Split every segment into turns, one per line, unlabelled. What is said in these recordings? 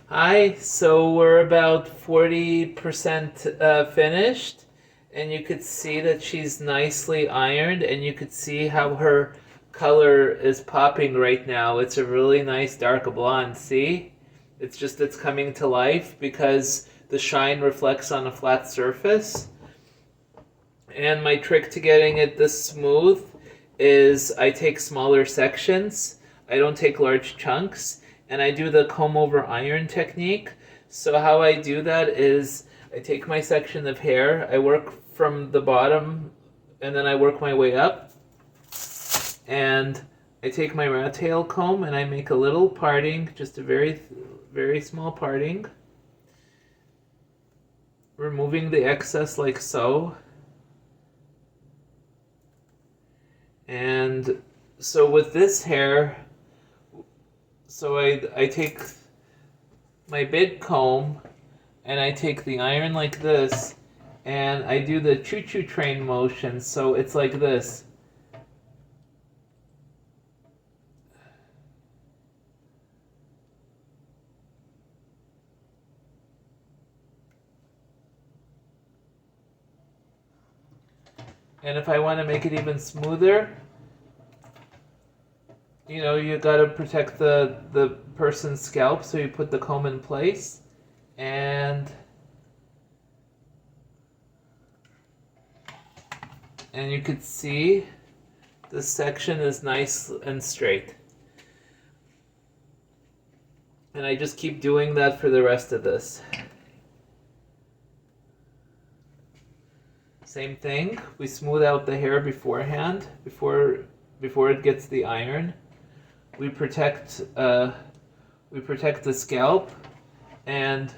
Hi, so we're about 40% finished, and you could see that she's nicely ironed, and you could see how her color is popping right now. It's a really nice dark blonde, see? It's coming to life because the shine reflects on a flat surface. And my trick to getting it this smooth is I take smaller sections. I don't take large chunks, and I do the comb over iron technique. So how I do that is I take my section of hair, I work from the bottom, and then I work my way up, and I take my rat tail comb and I make a little parting, just a very small parting, removing the excess like so. And so with this hair, so I take my big comb and I take the iron like this and I do the choo-choo train motion, so it's like this. And if I want to make it even smoother, you gotta protect the person's scalp, so you put the comb in place, and you could see this section is nice and straight. And I just keep doing that for the rest of this. Same thing, we smooth out the hair beforehand, before it gets the iron. We protect the scalp, and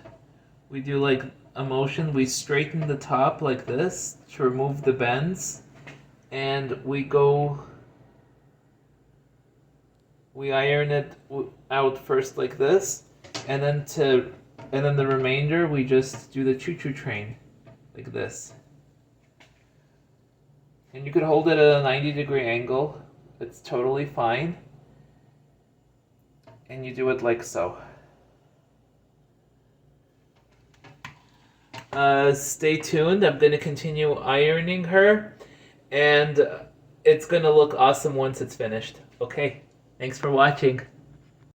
we do like a motion. We straighten the top like this to remove the bends, and we iron it out first like this, and then the remainder we just do the choo-choo train like this. And you could hold it at a 90-degree angle. It's totally fine. And you do it like so. Stay tuned. I'm going to continue ironing her, and it's going to look awesome once it's finished. Okay, thanks for watching.